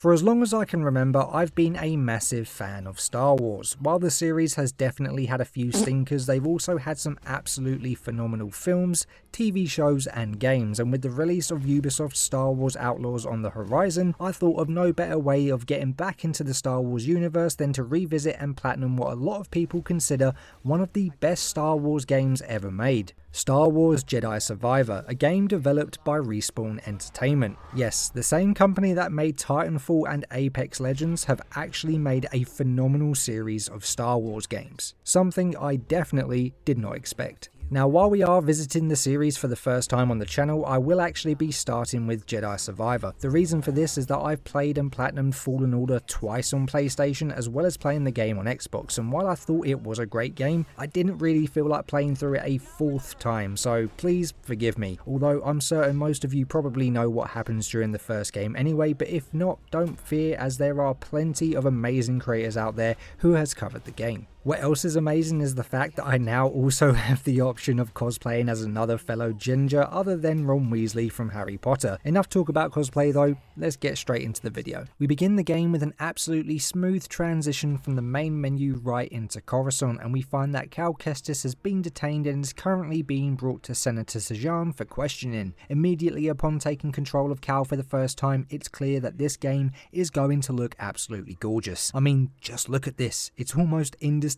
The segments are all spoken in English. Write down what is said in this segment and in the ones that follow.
For as long as I can remember, I've been a massive fan of Star Wars. While the series has definitely had a few stinkers, they've also had some absolutely phenomenal films, TV shows and games, and with the release of Ubisoft's Star Wars Outlaws on the horizon, I thought of no better way of getting back into the Star Wars universe than to revisit and platinum what a lot of people consider one of the best Star Wars games ever made. Star Wars Jedi Survivor, a game developed by Respawn Entertainment. Yes, the same company that made Titanfall and Apex Legends have actually made a phenomenal series of Star Wars games. Something I definitely did not expect. Now, while we are visiting the series for the first time on the channel, I will actually be starting with Jedi Survivor. The reason for this is that I've played and platinumed Fallen Order twice on PlayStation, as well as playing the game on Xbox, and while I thought it was a great game, I didn't really feel like playing through it a fourth time, so please forgive me. Although I'm certain most of you probably know what happens during the first game anyway, but if not, don't fear, as there are plenty of amazing creators out there who has covered the game. What else is amazing is the fact that I now also have the option of cosplaying as another fellow ginger other than Ron Weasley from Harry Potter. Enough talk about cosplay though, let's get straight into the video. We begin the game with an absolutely smooth transition from the main menu right into Coruscant, and we find that Cal Kestis has been detained and is currently being brought to Senator Sejan for questioning. Immediately upon taking control of Cal for the first time, it's clear that this game is going to look absolutely gorgeous. I mean, just look at this, it's almost indistinguishable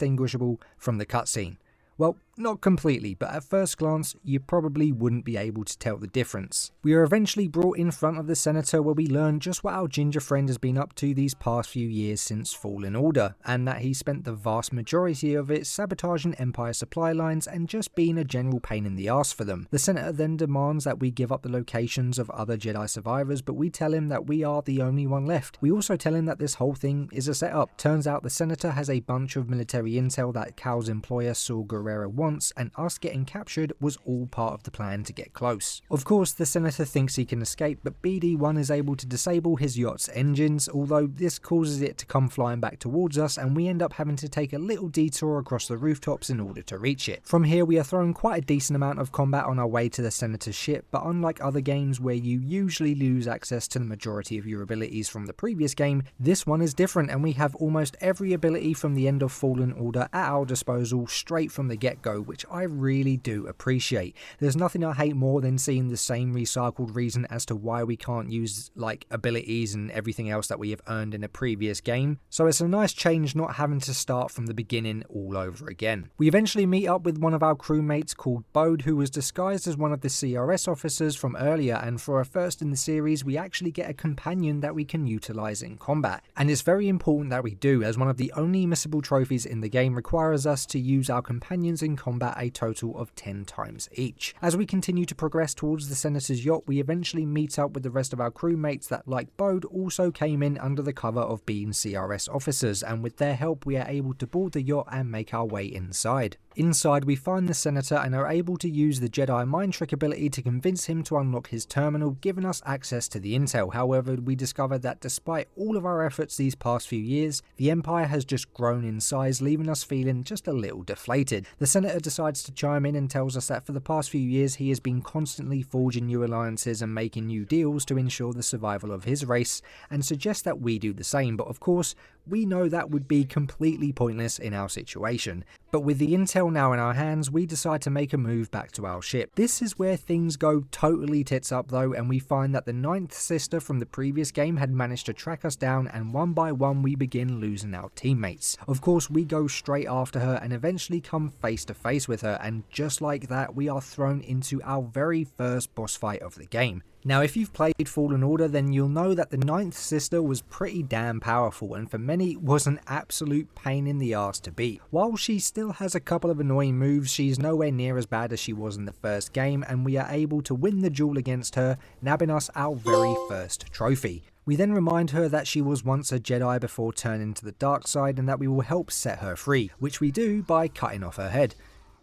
from the cutscene. Well, not completely, but at first glance, you probably wouldn't be able to tell the difference. We are eventually brought in front of the Senator, where we learn just what our ginger friend has been up to these past few years since Fallen Order, and that he spent the vast majority of it sabotaging Empire supply lines and just being a general pain in the ass for them. The Senator then demands that we give up the locations of other Jedi survivors, but we tell him that we are the only one left. We also tell him that this whole thing is a setup. Turns out the Senator has a bunch of military intel that Cal's employer Saw Gerrera wants, and us getting captured was all part of the plan to get close. Of course, the Senator thinks he can escape, but BD-1 is able to disable his yacht's engines, although this causes it to come flying back towards us, and we end up having to take a little detour across the rooftops in order to reach it. From here, we are thrown quite a decent amount of combat on our way to the Senator's ship, but unlike other games where you usually lose access to the majority of your abilities from the previous game, this one is different, and we have almost every ability from the end of Fallen Order at our disposal straight from the get-go, which I really do appreciate. There's nothing I hate more than seeing the same recycled reason as to why we can't use like abilities and everything else that we have earned in a previous game, so it's a nice change not having to start from the beginning all over again. We eventually meet up with one of our crewmates called Bode, who was disguised as one of the CRS officers from earlier, and for a first in the series we actually get a companion that we can utilize in combat, and it's very important that we do, as one of the only missable trophies in the game requires us to use our companions in combat a total of 10 times each. As we continue to progress towards the Senator's yacht, we eventually meet up with the rest of our crewmates that, like Bode, also came in under the cover of being CRS officers, and with their help we are able to board the yacht and make our way inside. Inside, we find the Senator and are able to use the Jedi mind trick ability to convince him to unlock his terminal, giving us access to the intel. However, we discover that despite all of our efforts these past few years, the Empire has just grown in size, leaving us feeling just a little deflated. The Senator decides to chime in and tells us that for the past few years he has been constantly forging new alliances and making new deals to ensure the survival of his race, and suggests that we do the same, but of course we know that would be completely pointless in our situation. But with the intel now in our hands, we decide to make a move back to our ship. This is where things go totally tits up though, and we find that the ninth sister from the previous game had managed to track us down, and one by one we begin losing our teammates. Of course, we go straight after her and eventually come face to face with her, and just like that we are thrown into our very first boss fight of the game. Now, if you've played Fallen Order, then you'll know that the ninth sister was pretty damn powerful, and for many was an absolute pain in the ass to beat. While she still has a couple of annoying moves, she's nowhere near as bad as she was in the first game, and we are able to win the duel against her, nabbing us our very first trophy. We then remind her that she was once a Jedi before turning to the dark side, and that we will help set her free, which we do by cutting off her head.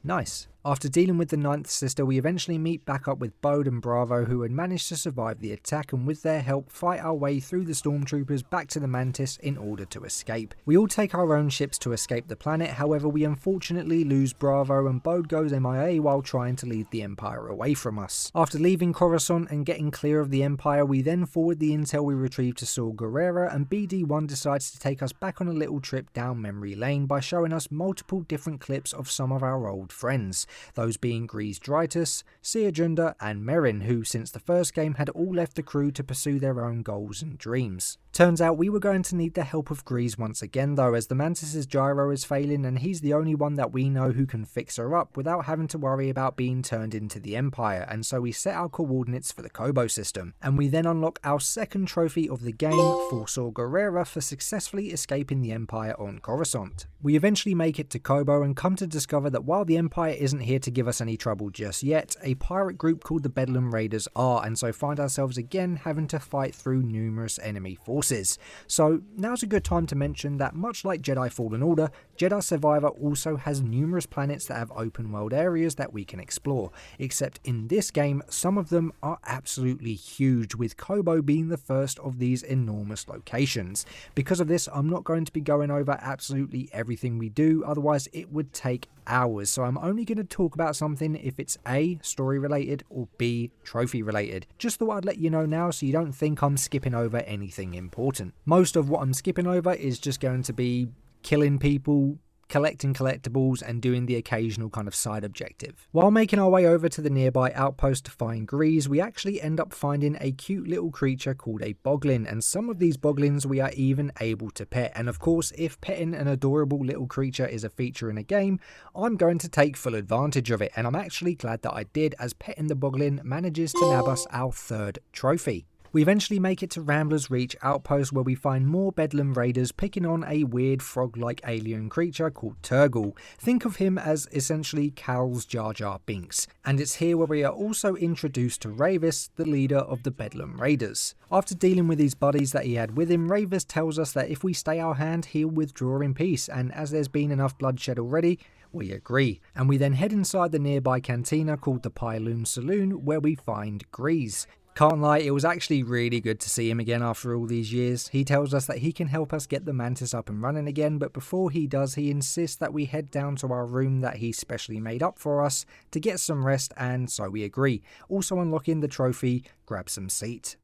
Nice. After dealing with the Ninth Sister, we eventually meet back up with Bode and Bravo, who had managed to survive the attack, and with their help fight our way through the stormtroopers back to the Mantis in order to escape. We all take our own ships to escape the planet, however we unfortunately lose Bravo and Bode goes MIA while trying to lead the Empire away from us. After leaving Coruscant and getting clear of the Empire, we then forward the intel we retrieved to Saw Gerrera, and BD1 decides to take us back on a little trip down memory lane by showing us multiple different clips of some of our old friends. Those being Grease Dritus, Seajunda and Merrin, who since the first game had all left the crew to pursue their own goals and dreams. Turns out we were going to need the help of Grease once again though, as the Mantis's gyro is failing and he's the only one that we know who can fix her up without having to worry about being turned into the Empire, and so we set our coordinates for the Kobo system. And we then unlock our second trophy of the game for Saw Gerrera for successfully escaping the Empire on Coruscant. We eventually make it to Kobo and come to discover that while the Empire isn't here to give us any trouble just yet, a pirate group called the Bedlam Raiders are, and so find ourselves again having to fight through numerous enemy forces. So now's a good time to mention that much like Jedi Fallen Order, Jedi Survivor also has numerous planets that have open world areas that we can explore, except in this game some of them are absolutely huge, with Kobo being the first of these enormous locations. Because of this, I'm not going to be going over absolutely everything we do, otherwise it would take hours, so I'm only going to talk about something if it's A, story related, or B, trophy related. Just thought I'd let you know now so you don't think I'm skipping over anything important. Most of what I'm skipping over is just going to be killing people, collecting collectibles and doing the occasional kind of side objective. While making our way over to the nearby outpost to find Grease, we actually end up finding a cute little creature called a boglin, and some of these boglins we are even able to pet. And of course, if petting an adorable little creature is a feature in a game, I'm going to take full advantage of it, and I'm actually glad that I did, as petting the boglin manages to nab us our third trophy. We eventually make it to Rambler's Reach outpost, where we find more Bedlam Raiders picking on a weird frog-like alien creature called Turgle. Think of him as essentially Cal's Jar Jar Binks. And it's here where we are also introduced to Ravis, the leader of the Bedlam Raiders. After dealing with his buddies that he had with him, Ravis tells us that if we stay our hand, he'll withdraw in peace, and as there's been enough bloodshed already, we agree. And we then head inside the nearby cantina called the Pyloon Saloon, where we find Grease. Can't lie, it was actually really good to see him again after all these years. He tells us that he can help us get the Mantis up and running again, but before he does, he insists that we head down to our room that he specially made up for us to get some rest, and so we agree. Also unlocking the trophy, grab some seat.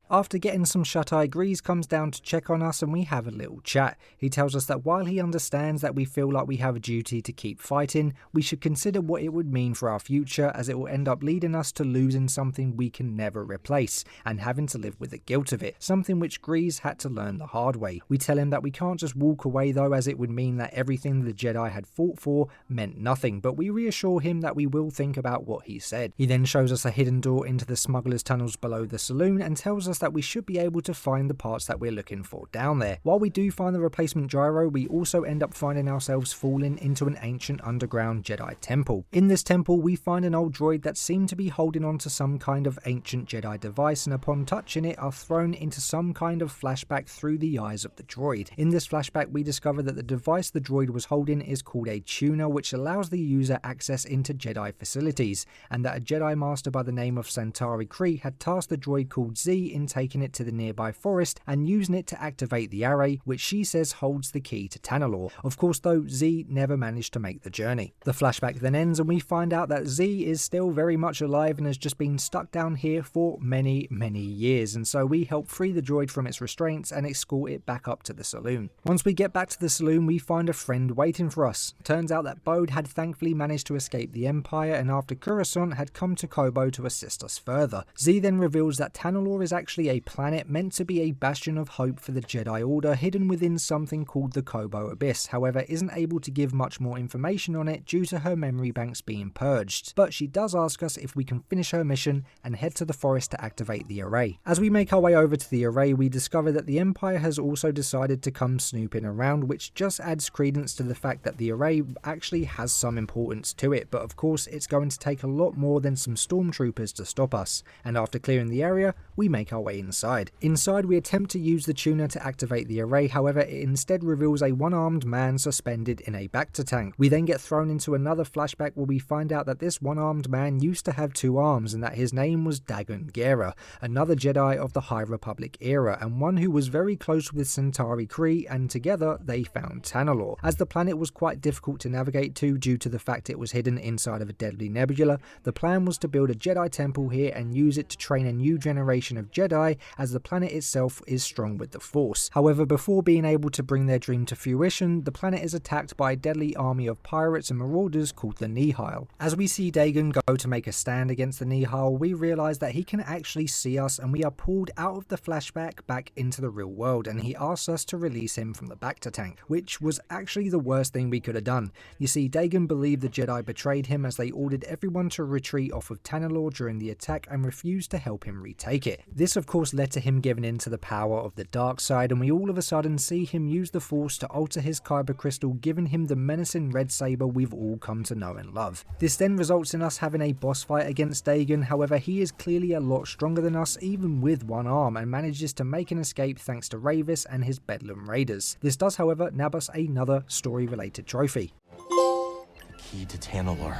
After getting some shut-eye, Grease comes down to check on us and we have a little chat. He tells us that while he understands that we feel like we have a duty to keep fighting, we should consider what it would mean for our future, as it will end up leading us to losing something we can never replace and having to live with the guilt of it, something which Grease had to learn the hard way. We tell him that we can't just walk away though, as it would mean that everything the Jedi had fought for meant nothing, but we reassure him that we will think about what he said. He then shows us a hidden door into the smuggler's tunnels below the saloon and tells us that we should be able to find the parts that we're looking for down there. While we do find the replacement gyro, we also end up finding ourselves falling into an ancient underground Jedi temple. In this temple, we find an old droid that seemed to be holding on to some kind of ancient Jedi device, and upon touching it are thrown into some kind of flashback through the eyes of the droid. In this flashback, we discover that the device the droid was holding is called a tuner, which allows the user access into Jedi facilities, and that a Jedi Master by the name of Santari Kree had tasked the droid called Z in taking it to the nearby forest and using it to activate the array, which she says holds the key to Tanalorr. Of course though, Z never managed to make the journey. The flashback then ends and we find out that Z is still very much alive and has just been stuck down here for many years, and so we help free the droid from its restraints and escort it back up to the saloon. Once we get back to the saloon, we find a friend waiting for us. Turns out that Bode had thankfully managed to escape the Empire, and after Coruscant had come to Kobo to assist us further. Z then reveals that Tanalorr is actually a planet meant to be a bastion of hope for the Jedi Order, hidden within something called the Kobo Abyss, however isn't able to give much more information on it due to her memory banks being purged, but she does ask us if we can finish her mission and head to the forest to activate the array. As we make our way over to the array, we discover that the Empire has also decided to come snooping around, which just adds credence to the fact that the array actually has some importance to it, but of course it's going to take a lot more than some stormtroopers to stop us, and after clearing the area, we make our way inside. Inside we attempt to use the tuner to activate the array, however it instead reveals a one-armed man suspended in a Bacta tank. We then get thrown into another flashback where we find out that this one-armed man used to have 2 arms and that his name was Dagon Gera, another Jedi of the High Republic era and one who was very close with Centauri Kree, and together they found Tanalorr. As the planet was quite difficult to navigate to due to the fact it was hidden inside of a deadly nebula, the plan was to build a Jedi temple here and use it to train a new generation of Jedi, as the planet itself is strong with the Force. However, before being able to bring their dream to fruition, the planet is attacked by a deadly army of pirates and marauders called the Nihil. As we see Dagon go to make a stand against the Nihil, we realise that he can actually see us and we are pulled out of the flashback back into the real world, and he asks us to release him from the Bacta tank, which was actually the worst thing we could have done. You see, Dagon believed the Jedi betrayed him as they ordered everyone to retreat off of Tanalorr during the attack and refused to help him retake it. This of course led to him giving in to the power of the dark side, and we all of a sudden see him use the Force to alter his kyber crystal, giving him the menacing red saber we've all come to know and love. This then results in us having a boss fight against Dagon, however he is clearly a lot stronger than us even with one arm, and manages to make an escape thanks to Ravis and his Bedlam Raiders. This does however nab us another story related trophy. The key to Tanalorr.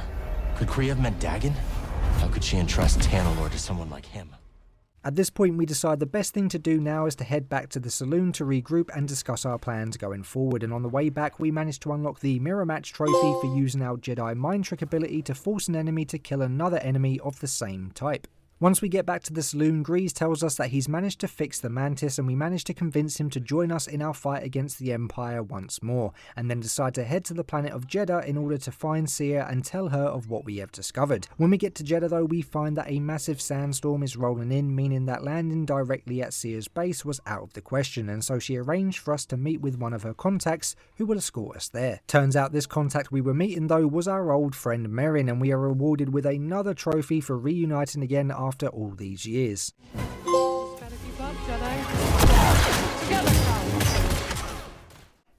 Could Kree have meant Dagon? How could she entrust Tanalorr to someone like him? At this point we decide the best thing to do now is to head back to the saloon to regroup and discuss our plans going forward, and on the way back we manage to unlock the mirror match trophy for using our Jedi mind trick ability to force an enemy to kill another enemy of the same type. Once we get back to the saloon, Grease tells us that he's managed to fix the Mantis, and we manage to convince him to join us in our fight against the Empire once more, and then decide to head to the planet of Jeddah in order to find Sia and tell her of what we have discovered. When we get to Jeddah though, we find that a massive sandstorm is rolling in, meaning that landing directly at Sia's base was out of the question, and so she arranged for us to meet with one of her contacts who will escort us there. Turns out this contact we were meeting though was our old friend Merrin, and we are rewarded with another trophy for reuniting again after all these years.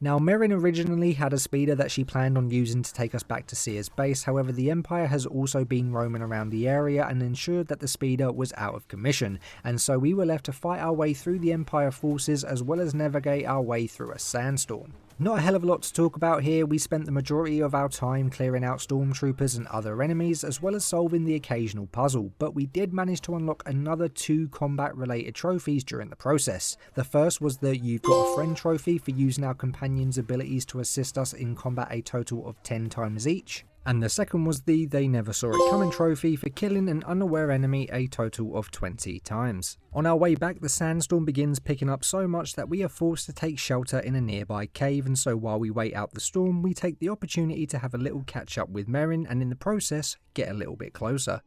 Now, Merrin originally had a speeder that she planned on using to take us back to Sia's base, however the Empire has also been roaming around the area and ensured that the speeder was out of commission, and so we were left to fight our way through the Empire forces as well as navigate our way through a sandstorm. Not a hell of a lot to talk about here. We spent the majority of our time clearing out stormtroopers and other enemies as well as solving the occasional puzzle, but we did manage to unlock another 2 combat related trophies during the process. The first was the You've Got a Friend trophy for using our companions' abilities to assist us in combat a total of 10 times each. And the second was the They Never Saw It Coming trophy for killing an unaware enemy a total of 20 times. On our way back, the sandstorm begins picking up so much that we are forced to take shelter in a nearby cave, and so while we wait out the storm, we take the opportunity to have a little catch up with Merrin and in the process get a little bit closer.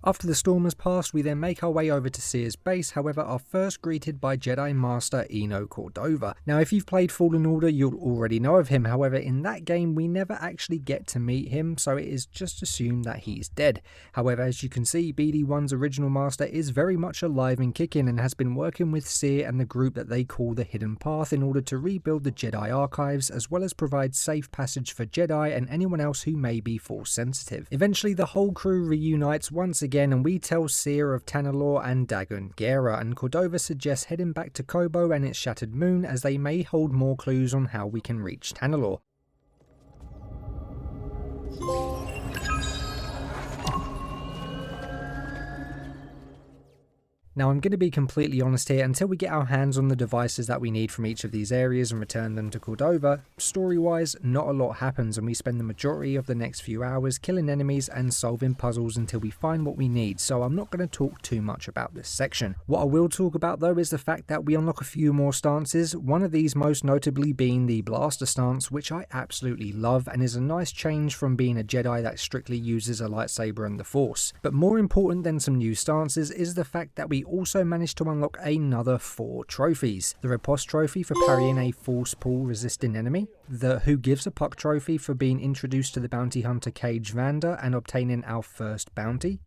After the storm has passed, we then make our way over to Sia's base, however are first greeted by Jedi Master Eno Cordova. Now if you've played Fallen Order you'll already know of him, however in that game we never actually get to meet him, so it is just assumed that he's dead. However, as you can see, BD1's original master is very much alive and kicking and has been working with Sia and the group that they call the Hidden Path in order to rebuild the Jedi archives as well as provide safe passage for Jedi and anyone else who may be Force sensitive. Eventually the whole crew reunites once again and we tell Sia of Tanalorr and Dagon Gera, and Cordova suggests heading back to Kobo and its shattered moon as they may hold more clues on how we can reach Tanalorr. Now I'm going to be completely honest here, until we get our hands on the devices that we need from each of these areas and return them to Cordova, story-wise not a lot happens and we spend the majority of the next few hours killing enemies and solving puzzles until we find what we need, so I'm not going to talk too much about this section. What I will talk about though is the fact that we unlock a few more stances, one of these most notably being the Blaster stance, which I absolutely love and is a nice change from being a Jedi that strictly uses a lightsaber and the Force. But more important than some new stances is the fact that we also managed to unlock another 4 trophies. The Riposte trophy for parrying a Force pull resisting enemy, the Who Gives a Puck trophy for being introduced to the bounty hunter Cage Vander and obtaining our first bounty,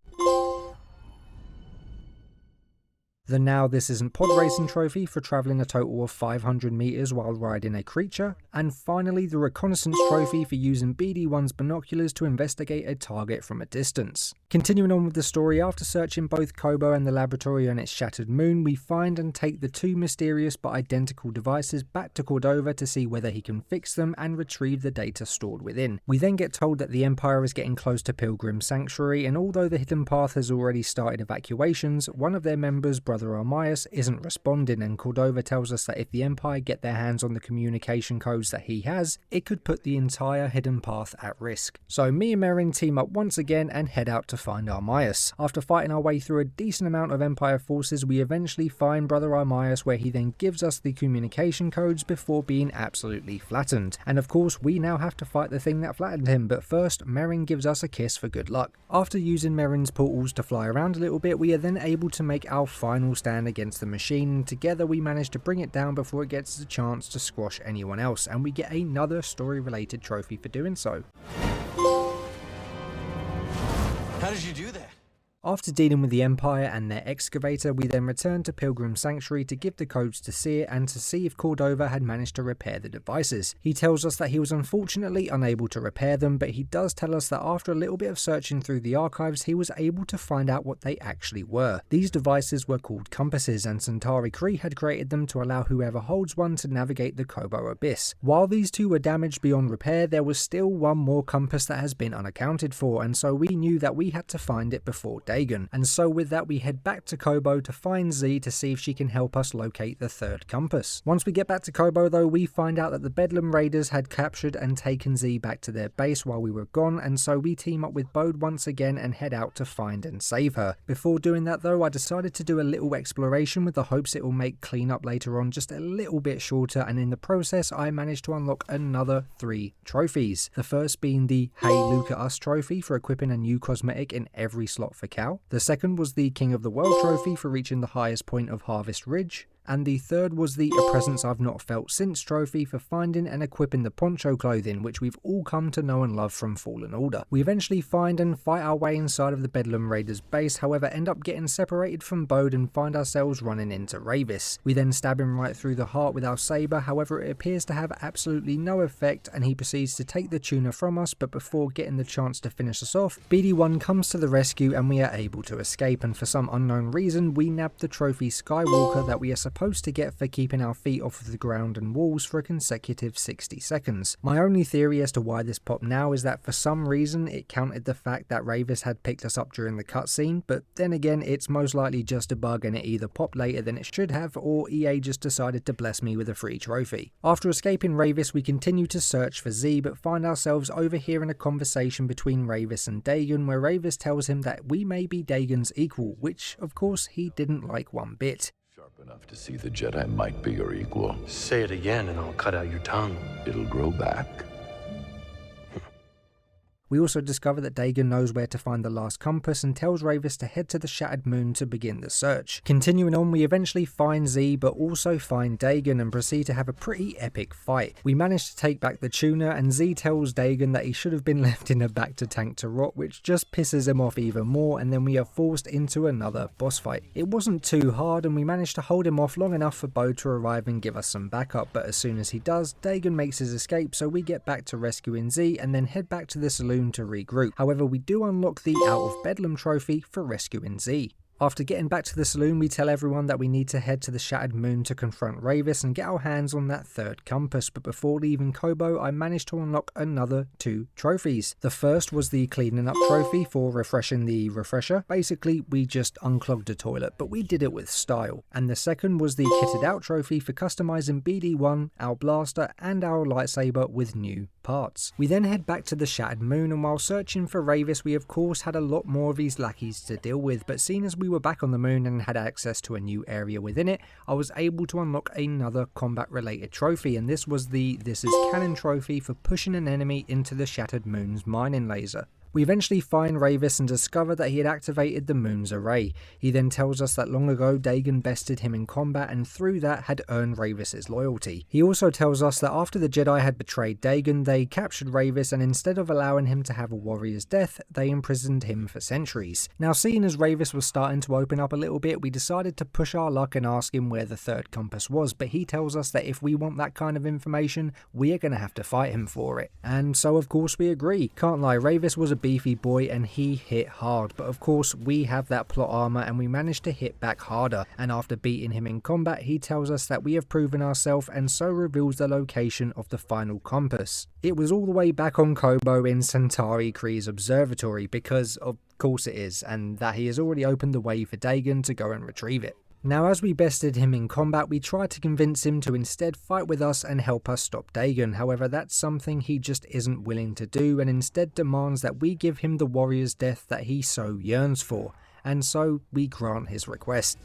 The Now This Isn't Pod Racing trophy for travelling a total of 500 metres while riding a creature, and finally the Reconnaissance trophy for using BD1's binoculars to investigate a target from a distance. Continuing on with the story, after searching both Kobo and the laboratory on its shattered moon, we find and take the two mysterious but identical devices back to Cordova to see whether he can fix them and retrieve the data stored within. We then get told that the Empire is getting close to Pilgrim Sanctuary, and although the Hidden Path has already started evacuations, one of their members, Brother Armias, isn't responding, and Cordova tells us that if the Empire get their hands on the communication codes that he has, it could put the entire Hidden Path at risk. So me and Merrin team up once again and head out to find Armias. After fighting our way through a decent amount of Empire forces, we eventually find Brother Armias, where he then gives us the communication codes before being absolutely flattened. And of course we now have to fight the thing that flattened him, but first Merrin gives us a kiss for good luck. After using Merrin's portals to fly around a little bit, we are then able to make our final stand against the machine, and together we manage to bring it down before it gets the chance to squash anyone else, and we get another story related trophy for doing so. How did you do that? After dealing with the Empire and their excavator, we then return to Pilgrim Sanctuary to give the codes to Seer and to see if Cordova had managed to repair the devices. He tells us that he was unfortunately unable to repair them, but he does tell us that after a little bit of searching through the archives, he was able to find out what they actually were. These devices were called compasses, and Centauri Kree had created them to allow whoever holds one to navigate the Kobo Abyss. While these two were damaged beyond repair, there was still one more compass that has been unaccounted for, and so we knew that we had to find it before Dagon. And so with that we head back to Kobo to find Z to see if she can help us locate the third compass. Once we get back to Kobo though, we find out that the Bedlam Raiders had captured and taken Z back to their base while we were gone, and so we team up with Bode once again and head out to find and save her. Before doing that though, I decided to do a little exploration with the hopes it will make cleanup later on just a little bit shorter, and in the process I managed to unlock another 3 trophies. The first being the Hey Look at Us trophy for equipping a new cosmetic in every slot for Cal. The second was the King of the World trophy for reaching the highest point of Harvest Ridge. And the third was the A Presence I've Not Felt Since trophy for finding and equipping the poncho clothing, which we've all come to know and love from Fallen Order. We eventually find and fight our way inside of the Bedlam Raiders base, however end up getting separated from Bode and find ourselves running into Ravis. We then stab him right through the heart with our saber, however it appears to have absolutely no effect, and he proceeds to take the tuna from us, but before getting the chance to finish us off, BD1 comes to the rescue and we are able to escape, and for some unknown reason we nab the trophy Skywalker that we are supposed to get for keeping our feet off of the ground and walls for a consecutive 60 seconds. My only theory as to why this popped now is that for some reason it counted the fact that Ravis had picked us up during the cutscene, but then again it's most likely just a bug and it either popped later than it should have, or EA just decided to bless me with a free trophy. After escaping Ravis we continue to search for Z, but find ourselves overhearing a conversation between Ravis and Dagon, where Ravis tells him that we may be Dagon's equal, which of course he didn't like one bit. Enough to see the Jedi might be your equal. Say it again and I'll cut out your tongue. It'll grow back. We also discover that Dagon knows where to find the last compass and tells Ravis to head to the Shattered Moon to begin the search. Continuing on, we eventually find Z, but also find Dagon and proceed to have a pretty epic fight. We manage to take back the tuna, and Z tells Dagon that he should have been left in a bacta tank to rot, which just pisses him off even more, and then we are forced into another boss fight. It wasn't too hard and we managed to hold him off long enough for Bode to arrive and give us some backup, but as soon as he does, Dagon makes his escape, so we get back to rescuing Z and then head back to the saloon to regroup. However, we do unlock the Out of Bedlam trophy for rescuing Z. After getting back to the saloon, we tell everyone that we need to head to the Shattered Moon to confront Ravis and get our hands on that third compass, but before leaving Kobo, I managed to unlock another 2 trophies. The first was the Cleaning Up trophy for refreshing the refresher. Basically, we just unclogged a toilet, but we did it with style. And the second was the Kitted Out trophy for customizing BD1, our blaster, and our lightsaber with new parts. We then head back to the Shattered Moon, and while searching for Ravis, we of course had a lot more of his lackeys to deal with, but seeing as we were back on the moon and had access to a new area within it, I was able to unlock another combat related trophy, and this was the This Is Canon trophy for pushing an enemy into the Shattered Moon's mining laser. We eventually find Ravis and discover that he had activated the moon's array. He then tells us that long ago Dagon bested him in combat and through that had earned Ravis's loyalty. He also tells us that after the Jedi had betrayed Dagon, they captured Ravis and instead of allowing him to have a warrior's death, they imprisoned him for centuries. Now, seeing as Ravis was starting to open up a little bit, we decided to push our luck and ask him where the third compass was, but he tells us that if we want that kind of information, we are going to have to fight him for it. And so of course we agree. Can't lie, Ravis was a beefy boy and he hit hard, but of course we have that plot armor and we managed to hit back harder, and after beating him in combat he tells us that we have proven ourselves and so reveals the location of the final compass. It was all the way back on Kobo in Centauri Kree's observatory, because of course it is, and that he has already opened the way for Dagon to go and retrieve it. Now, as we bested him in combat, we tried to convince him to instead fight with us and help us stop Dagon. However, that's something he just isn't willing to do and instead demands that we give him the warrior's death that he so yearns for. And so we grant his request.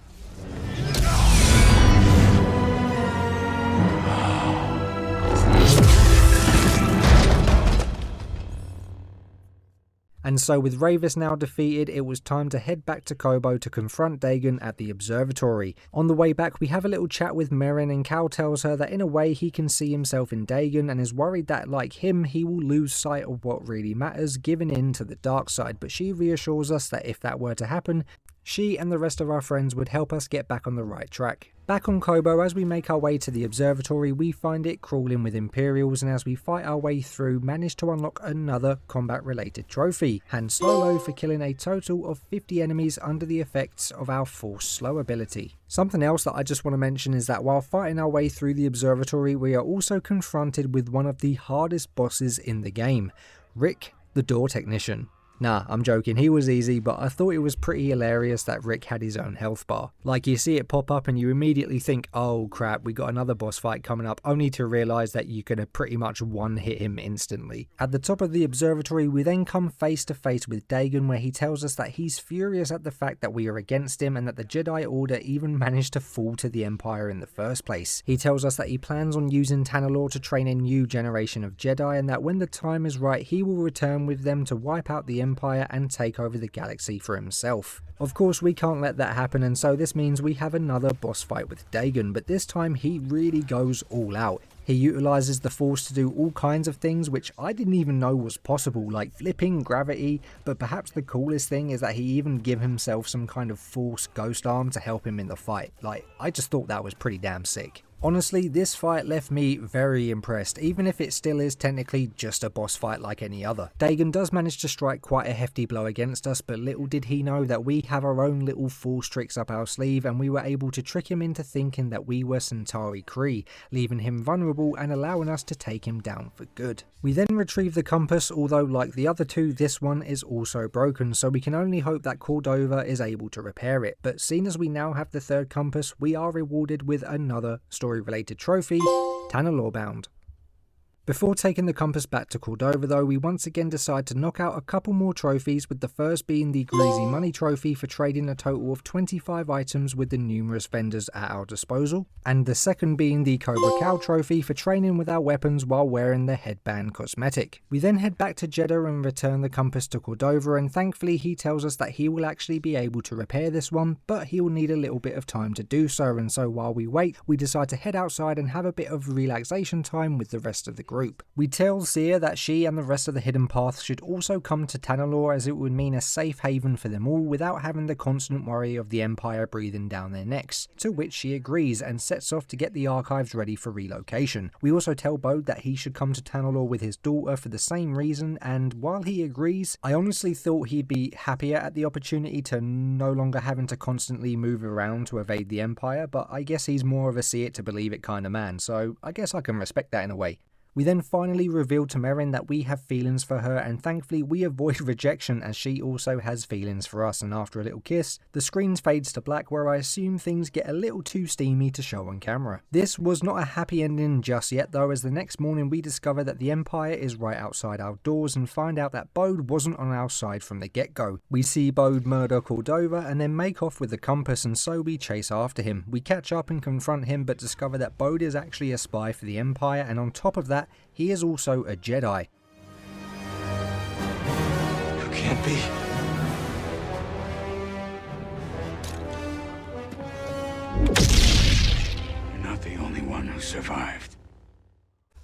And so with Ravis now defeated, it was time to head back to Kobo to confront Dagon at the observatory. On the way back we have a little chat with Merrin and Cal tells her that in a way he can see himself in Dagon and is worried that like him he will lose sight of what really matters, giving in to the dark side, but she reassures us that if that were to happen, she and the rest of our friends would help us get back on the right track. Back on Kobo, as we make our way to the observatory, we find it crawling with Imperials, and as we fight our way through, manage to unlock another combat-related trophy, Han Solo for killing a total of 50 enemies under the effects of our Force Slow ability. Something else that I just want to mention is that while fighting our way through the observatory, we are also confronted with one of the hardest bosses in the game, Rick, the door technician. Nah, I'm joking, he was easy, but I thought it was pretty hilarious that Rick had his own health bar. Like, you see it pop up and you immediately think, oh crap, we got another boss fight coming up, only to realise that you can pretty much one-hit him instantly. At the top of the observatory, we then come face to face with Dagon, where he tells us that he's furious at the fact that we are against him and that the Jedi Order even managed to fall to the Empire in the first place. He tells us that he plans on using Tanalorr to train a new generation of Jedi, and that when the time is right, he will return with them to wipe out the Empire and take over the galaxy for himself. Of course, we can't let that happen, and so this means we have another boss fight with Dagon, but this time he really goes all out. He utilises the Force to do all kinds of things which I didn't even know was possible, like flipping gravity, but perhaps the coolest thing is that he even gave himself some kind of Force ghost arm to help him in the fight. Like, I just thought that was pretty damn sick. Honestly, this fight left me very impressed, even if it still is technically just a boss fight like any other. Dagon does manage to strike quite a hefty blow against us, but little did he know that we have our own little Force tricks up our sleeve, and we were able to trick him into thinking that we were Centauri Kree, leaving him vulnerable and allowing us to take him down for good. We then retrieve the compass, although like the other two, this one is also broken, so we can only hope that Cordova is able to repair it. But seeing as we now have the third compass, we are rewarded with another story-related trophy, Tanalorr bound. Before taking the compass back to Cordova though, we once again decide to knock out a couple more trophies, with the first being the Greasy Money trophy for trading a total of 25 items with the numerous vendors at our disposal, and the second being the Cobra Cow trophy for training with our weapons while wearing the headband cosmetic. We then head back to Jeddah and return the compass to Cordova, and thankfully he tells us that he will actually be able to repair this one, but he will need a little bit of time to do so, and so while we wait, we decide to head outside and have a bit of relaxation time with the rest of the group. We tell Sia that she and the rest of the Hidden Path should also come to Tanalorr, as it would mean a safe haven for them all without having the constant worry of the Empire breathing down their necks, to which she agrees and sets off to get the archives ready for relocation. We also tell Bode that he should come to Tanalorr with his daughter for the same reason, and while he agrees, I honestly thought he'd be happier at the opportunity to no longer having to constantly move around to evade the Empire, but I guess he's more of a see it to believe it kind of man, so I guess I can respect that in a way. We then finally reveal to Merrin that we have feelings for her, and thankfully we avoid rejection as she also has feelings for us, and after a little kiss, the screen fades to black, where I assume things get a little too steamy to show on camera. This was not a happy ending just yet though, as the next morning we discover that the Empire is right outside our doors and find out that Bode wasn't on our side from the get-go. We see Bode murder Cordova and then make off with the compass, and so we chase after him. We catch up and confront him, but discover that Bode is actually a spy for the Empire, and on top of that, he is also a Jedi. can't be. You're not the only one who survived.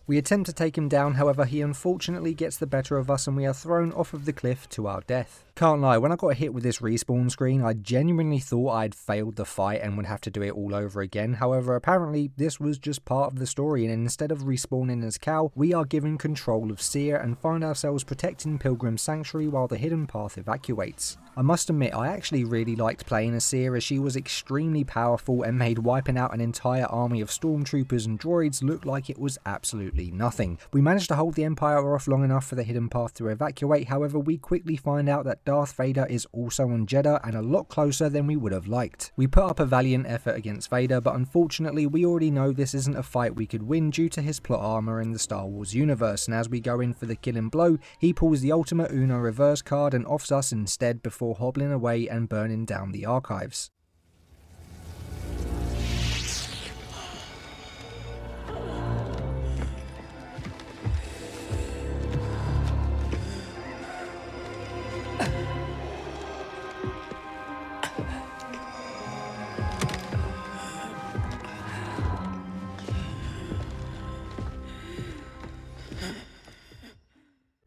We attempt to take him down, however he unfortunately gets the better of us and we are thrown off of the cliff to our death. Can't lie, when I got hit with this respawn screen, I genuinely thought I'd failed the fight and would have to do it all over again. However, apparently this was just part of the story, and instead of respawning as Cal, we are given control of Seer and find ourselves protecting Pilgrim Sanctuary while the hidden path evacuates. I must admit, I actually really liked playing as Seer, as she was extremely powerful and made wiping out an entire army of stormtroopers and droids look like it was absolutely nothing. We managed to hold the Empire off long enough for the hidden path to evacuate, however we quickly find out that Darth Vader is also on Jeddah and a lot closer than we would have liked. We put up a valiant effort against Vader, but unfortunately we already know this isn't a fight we could win due to his plot armor in the Star Wars universe, and as we go in for the killing blow, he pulls the Ultima Uno reverse card and offs us instead before hobbling away and burning down the archives.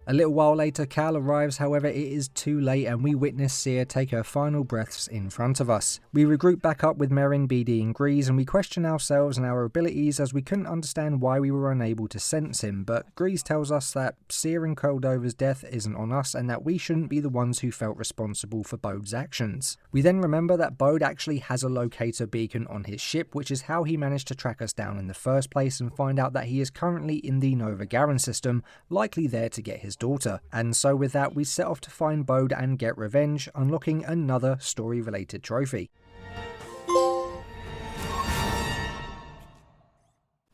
A little while later, Cal arrives, however it is too late and we witness Seer take her final breaths in front of us. We regroup back up with Merrin, BD and Grease and we question ourselves and our abilities as we couldn't understand why we were unable to sense him, but Grease tells us that Seer and Coldover's death isn't on us and that we shouldn't be the ones who felt responsible for Bode's actions. We then remember that Bode actually has a locator beacon on his ship, which is how he managed to track us down in the first place, and find out that he is currently in the Nova Garen system, likely there to get his daughter. And so with that we set off to find Bode and get revenge, unlocking another story related trophy.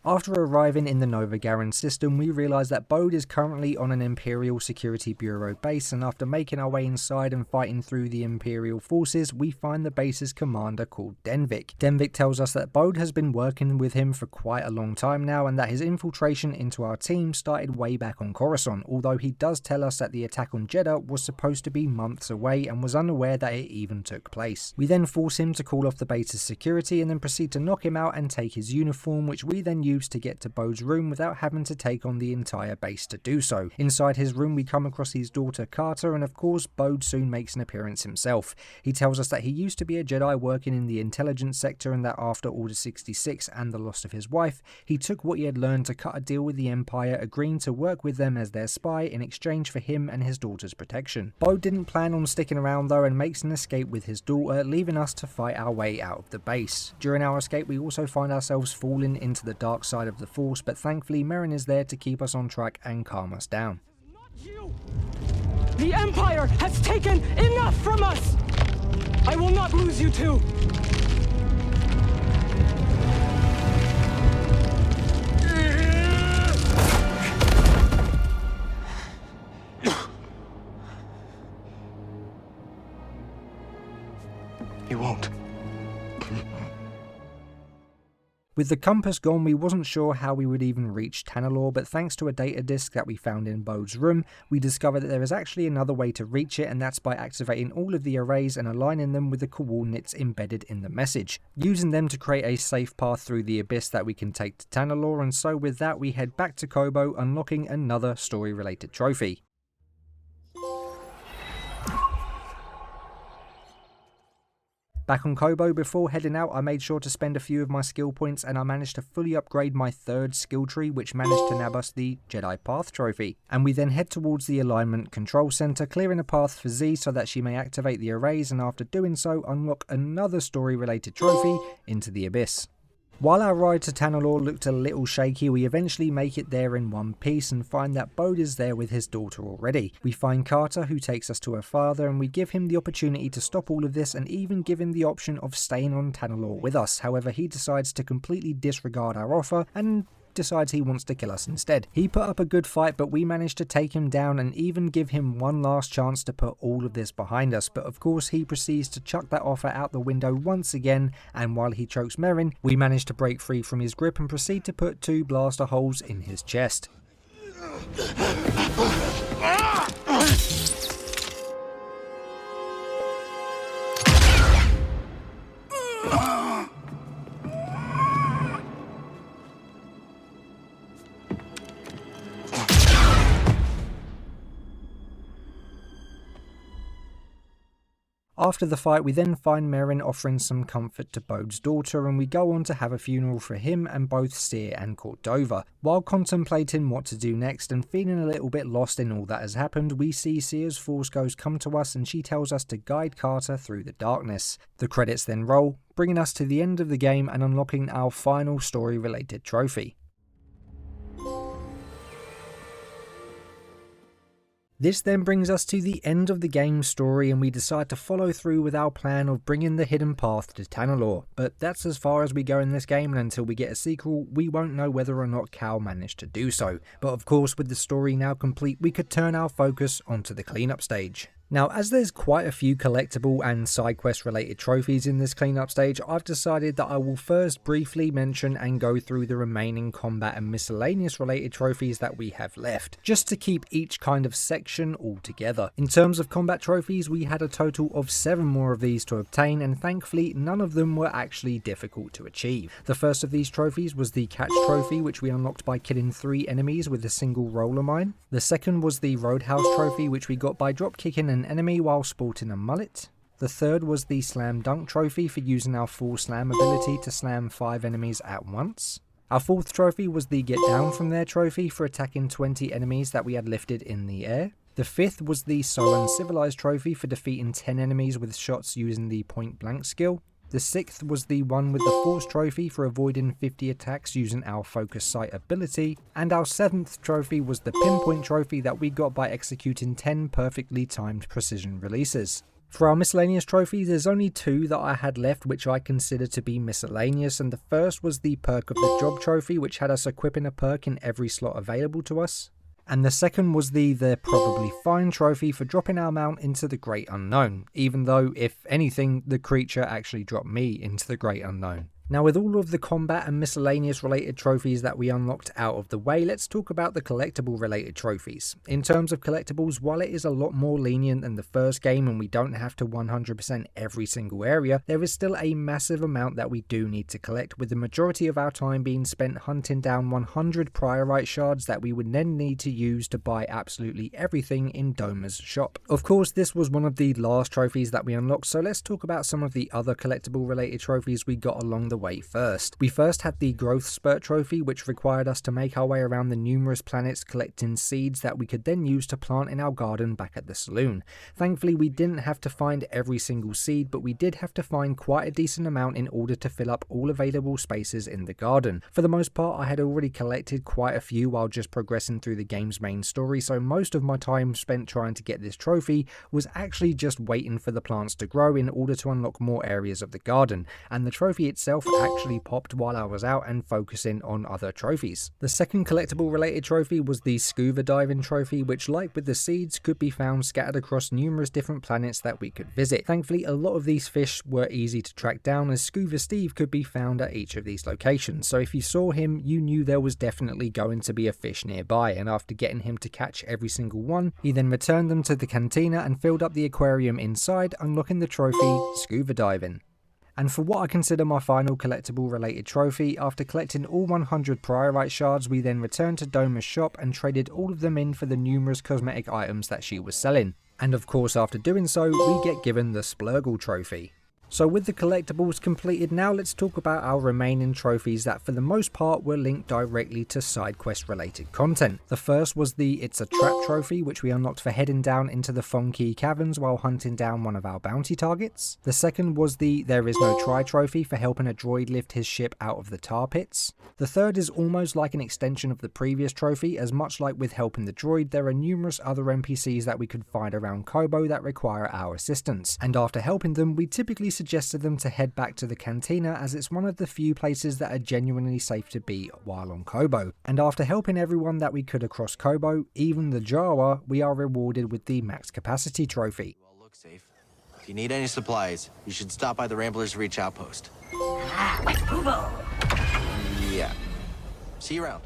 After arriving in the Nova Garen system, we realise that Bode is currently on an Imperial Security Bureau base, and after making our way inside and fighting through the Imperial forces, we find the base's commander called Denvik. Denvik tells us that Bode has been working with him for quite a long time now, and that his infiltration into our team started way back on Coruscant, although he does tell us that the attack on Jeddah was supposed to be months away and was unaware that it even took place. We then force him to call off the base's security and then proceed to knock him out and take his uniform, which we then use to get to Bode's room without having to take on the entire base to do so. Inside his room we come across his daughter Carter, and of course Bode soon makes an appearance himself. He tells us that he used to be a Jedi working in the intelligence sector, and that after Order 66 and the loss of his wife, he took what he had learned to cut a deal with the Empire, agreeing to work with them as their spy in exchange for him and his daughter's protection. Bode didn't plan on sticking around though and makes an escape with his daughter, leaving us to fight our way out of the base. During our escape we also find ourselves falling into the dark side of the Force, but thankfully Merrin is there to keep us on track and calm us down. Not you! The Empire has taken enough from us! I will not lose you too! He won't. With the compass gone, we wasn't sure how we would even reach Tanalorr, but thanks to a data disk that we found in Bode's room, we discovered that there is actually another way to reach it, and that's by activating all of the arrays and aligning them with the coordinates embedded in the message, using them to create a safe path through the abyss that we can take to Tanalorr. And so with that we head back to Kobo, unlocking another story related trophy. Back on Kobo, before heading out I made sure to spend a few of my skill points, and I managed to fully upgrade my third skill tree, which managed to nab us the Jedi Path trophy. And we then head towards the alignment control center, clearing a path for Z so that she may activate the arrays, and after doing so unlock another story related trophy, Into the Abyss. While our ride to Tanalorr looked a little shaky, we eventually make it there in one piece and find that Bode is there with his daughter already. We find Carter, who takes us to her father, and we give him the opportunity to stop all of this and even give him the option of staying on Tanalorr with us. However, he decides to completely disregard our offer and decides he wants to kill us instead. He put up a good fight, but we managed to take him down and even give him one last chance to put all of this behind us, but of course he proceeds to chuck that offer out the window once again, and while he chokes Merrin, we manage to break free from his grip and proceed to put 2 blaster holes in his chest. After the fight, we then find Merrin offering some comfort to Bode's daughter, and we go on to have a funeral for him and both Seer and Cordova. While contemplating what to do next and feeling a little bit lost in all that has happened, we see Seer's Force Ghost come to us and she tells us to guide Carter through the darkness. The credits then roll, bringing us to the end of the game and unlocking our final story-related trophy. This then brings us to the end of the game's story, and we decide to follow through with our plan of bringing the hidden path to Tanalorr, but that's as far as we go in this game, and until we get a sequel we won't know whether or not Cal managed to do so. But of course, with the story now complete, we could turn our focus onto the cleanup stage. Now, as there's quite a few collectible and side quest related trophies in this cleanup stage, I've decided that I will first briefly mention and go through the remaining combat and miscellaneous related trophies that we have left, just to keep each kind of section all together. In terms of combat trophies, we had a total of 7 more of these to obtain, and thankfully none of them were actually difficult to achieve. The first of these trophies was the catch trophy, which we unlocked by killing 3 enemies with a single roller mine. The second was the roadhouse trophy, which we got by drop kicking an enemy while sporting a mullet. The third was the slam dunk trophy for using our full slam ability to slam 5 enemies at once. Our fourth trophy was the get down from there trophy for attacking 20 enemies that we had lifted in the air. The fifth was the Sullen Civilized trophy for defeating 10 enemies with shots using the point blank skill. The sixth was the one with the Force trophy for avoiding 50 attacks using our focus sight ability, and our seventh trophy was the pinpoint trophy that we got by executing 10 perfectly timed precision releases. For our miscellaneous trophies, there's only 2 that I had left which I consider to be miscellaneous, and the first was the perk of the job trophy, which had us equipping a perk in every slot available to us. And the second was the They're Probably Fine trophy for dropping our mount into the Great Unknown, even though, if anything, the creature actually dropped me into the Great Unknown. Now, with all of the combat and miscellaneous related trophies that we unlocked out of the way, let's talk about the collectible related trophies. In terms of collectibles, while it is a lot more lenient than the first game and we don't have to 100% every single area, there is still a massive amount that we do need to collect, with the majority of our time being spent hunting down 100 priorite shards that we would then need to use to buy absolutely everything in Doma's shop. Of course, this was one of the last trophies that we unlocked, so let's talk about some of the other collectible related trophies we got along the way first. We first had the Growth Spurt trophy, which required us to make our way around the numerous planets collecting seeds that we could then use to plant in our garden back at the saloon. Thankfully, we didn't have to find every single seed, but we did have to find quite a decent amount in order to fill up all available spaces in the garden. For the most part, I had already collected quite a few while just progressing through the game's main story, so most of my time spent trying to get this trophy was actually just waiting for the plants to grow in order to unlock more areas of the garden, and the trophy itself actually popped while I was out and focusing on other trophies. The second collectible related trophy was the Scuba Diving trophy, which, like with the seeds, could be found scattered across numerous different planets that we could visit. Thankfully, a lot of these fish were easy to track down, as Scuba Steve could be found at each of these locations, so if you saw him, you knew there was definitely going to be a fish nearby, and after getting him to catch every single one, he then returned them to the cantina and filled up the aquarium inside, unlocking the trophy Scuba Diving. And for what I consider my final collectible related trophy, after collecting all 100 priorite shards, we then returned to Doma's shop and traded all of them in for the numerous cosmetic items that she was selling. And of course, after doing so, we get given the Splurgle trophy. So with the collectibles completed, now let's talk about our remaining trophies that for the most part were linked directly to side quest related content. The first was the It's a Trap trophy, which we unlocked for heading down into the Fonky Caverns while hunting down one of our bounty targets. The second was the There Is No Try trophy for helping a droid lift his ship out of the tar pits. The third is almost like an extension of the previous trophy, as much like with helping the droid, there are numerous other NPCs that we could find around Koboh that require our assistance, and after helping them, we typically suggested them to head back to the cantina, as it's one of the few places that are genuinely safe to be while on Koboh. And after helping everyone that we could across Koboh, even the Jawa, we are rewarded with the Max Capacity trophy. Well, look safe. If you need any supplies, you should stop by the Ramblers Reach outpost. Yeah. See you around.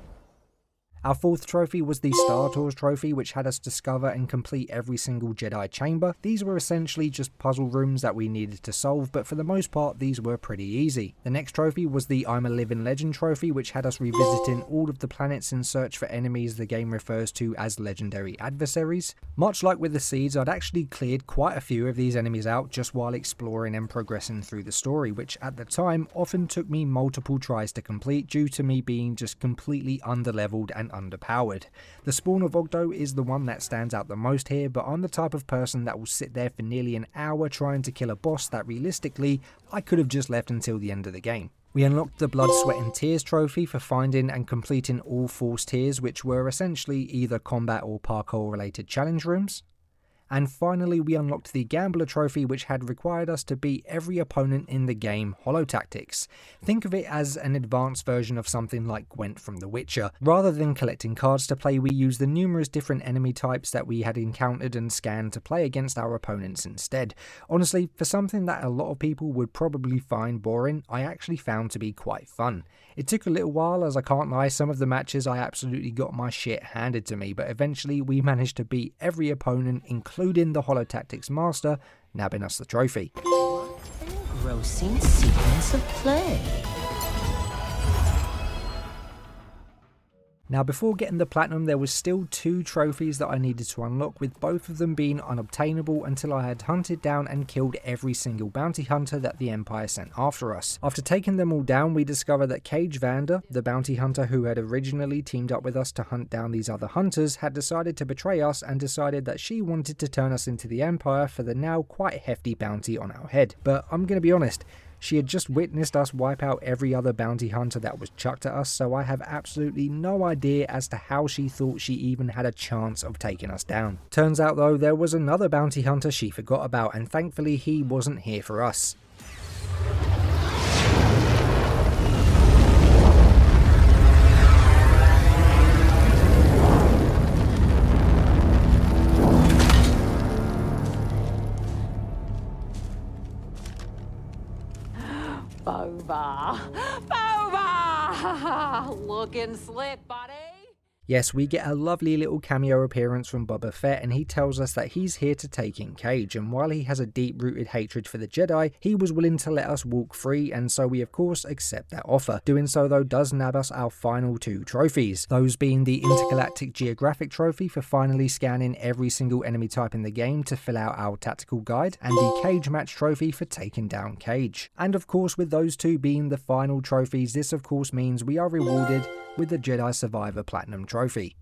Our fourth trophy was the Star Tours trophy, which had us discover and complete every single Jedi chamber. These were essentially just puzzle rooms that we needed to solve, but for the most part these were pretty easy. The next trophy was the I'm a Living Legend trophy, which had us revisiting all of the planets in search for enemies the game refers to as legendary adversaries. Much like with the seeds, I'd actually cleared quite a few of these enemies out just while exploring and progressing through the story, which at the time often took me multiple tries to complete due to me being just completely underleveled and underpowered. The spawn of Ogdo is the one that stands out the most here, but I'm the type of person that will sit there for nearly an hour trying to kill a boss that realistically I could have just left until the end of the game. We unlocked the Blood, Sweat and Tears trophy for finding and completing all 4 tiers, which were essentially either combat or parkour related challenge rooms. And finally we unlocked the Gambler trophy, which had required us to beat every opponent in the game holotactics. Think of it as an advanced version of something like Gwent from The Witcher. Rather than collecting cards to play, we used the numerous different enemy types that we had encountered and scanned to play against our opponents instead. Honestly, for something that a lot of people would probably find boring, I actually found to be quite fun. It took a little while, as I can't lie, some of the matches I absolutely got my shit handed to me, but eventually we managed to beat every opponent, including the Holotactics Master, nabbing us the trophy. What an engrossing sequence of play. Now before getting the platinum, there was still 2 trophies that I needed to unlock, with both of them being unobtainable until I had hunted down and killed every single bounty hunter that the Empire sent after us. After taking them all down, we discovered that Cage Vander, the bounty hunter who had originally teamed up with us to hunt down these other hunters, had decided to betray us and decided that she wanted to turn us into the Empire for the now quite hefty bounty on our head. But I'm gonna be honest, she had just witnessed us wipe out every other bounty hunter that was chucked at us, so I have absolutely no idea as to how she thought she even had a chance of taking us down. Turns out though, there was another bounty hunter she forgot about, and thankfully he wasn't here for us. Boba! Boba! Looking slick, buddy! Yes, we get a lovely little cameo appearance from Boba Fett, and he tells us that he's here to take in Cage, and while he has a deep-rooted hatred for the Jedi, he was willing to let us walk free, and so we of course accept that offer. Doing so though does nab us our final 2 trophies, those being the Intergalactic Geographic trophy for finally scanning every single enemy type in the game to fill out our tactical guide, and the Cage Match trophy for taking down Cage. And of course, with those 2 being the final trophies, this of course means we are rewarded with the Jedi Survivor Platinum trophy.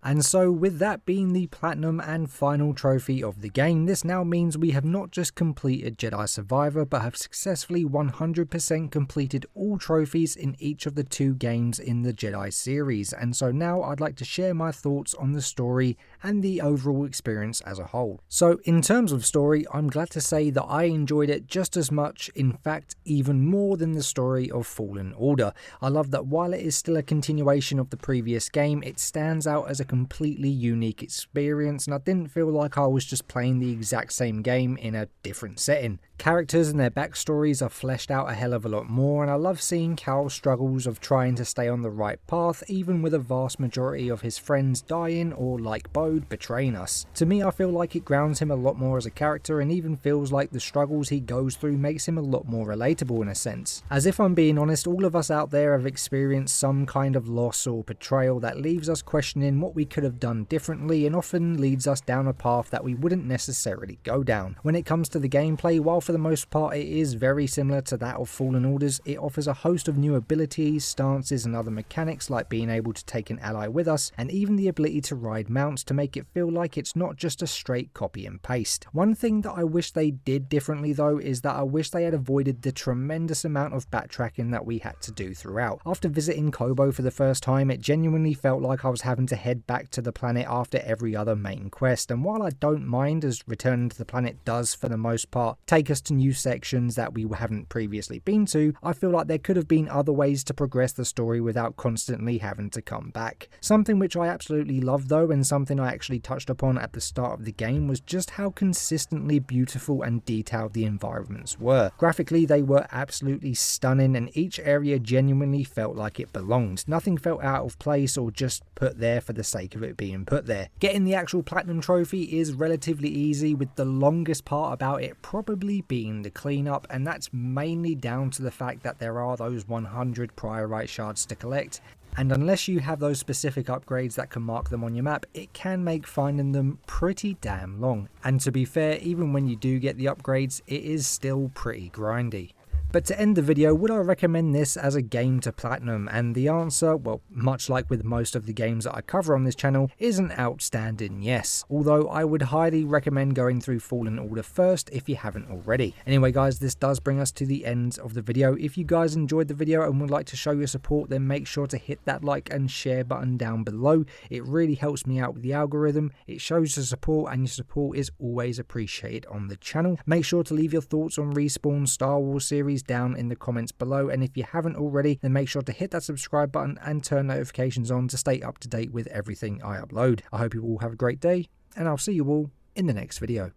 And so with that being the platinum and final trophy of the game, this now means we have not just completed Jedi Survivor, but have successfully 100% completed all trophies in each of the 2 games in the Jedi series. And so now I'd like to share my thoughts on the story and the overall experience as a whole. So in terms of story, I'm glad to say that I enjoyed it just as much, in fact even more than the story of Fallen Order. I love that while it is still a continuation of the previous game, it stands out as a completely unique experience, and I didn't feel like I was just playing the exact same game in a different setting. Characters and their backstories are fleshed out a hell of a lot more, and I love seeing Cal's struggles of trying to stay on the right path, even with a vast majority of his friends dying or, like Bode, betraying us. To me, I feel like it grounds him a lot more as a character, and even feels like the struggles he goes through makes him a lot more relatable in a sense. As if I'm being honest, all of us out there have experienced some kind of loss or betrayal that leaves us questioning what we could have done differently, and often leads us down a path that we wouldn't necessarily go down. When it comes to the gameplay, while for the most part it is very similar to that of Fallen Orders, it offers a host of new abilities, stances and other mechanics like being able to take an ally with us, and even the ability to ride mounts to make it feel like it's not just a straight copy and paste. One thing that I wish they did differently though is that I wish they had avoided the tremendous amount of backtracking that we had to do throughout. After visiting Kobo for the first time, it genuinely felt like I was having to head back to the planet after every other main quest, and while I don't mind, as returning to the planet does for the most part take us to new sections that we haven't previously been to, I feel like there could have been other ways to progress the story without constantly having to come back. Something which I absolutely love though, and something I actually touched upon at the start of the game, was just how consistently beautiful and detailed the environments were. Graphically, they were absolutely stunning, and each area genuinely felt like it belonged. Nothing felt out of place or just put there for the sake of it being put there. Getting the actual platinum trophy is relatively easy, with the longest part about it probably being the cleanup, and that's mainly down to the fact that there are those 100 priorite shards to collect, and unless you have those specific upgrades that can mark them on your map, it can make finding them pretty damn long. And to be fair, even when you do get the upgrades, it is still pretty grindy. But to end the video, would I recommend this as a game to platinum? And the answer, well, much like with most of the games that I cover on this channel, is an outstanding yes. Although I would highly recommend going through Fallen Order first if you haven't already. Anyway guys, this does bring us to the end of the video. If you guys enjoyed the video and would like to show your support, then make sure to hit that like and share button down below. It really helps me out with the algorithm. It shows the support, and your support is always appreciated on the channel. Make sure to leave your thoughts on Respawn's Star Wars series down in the comments below, and if you haven't already, then make sure to hit that subscribe button and turn notifications on to stay up to date with everything I upload. I hope you all have a great day, and I'll see you all in the next video.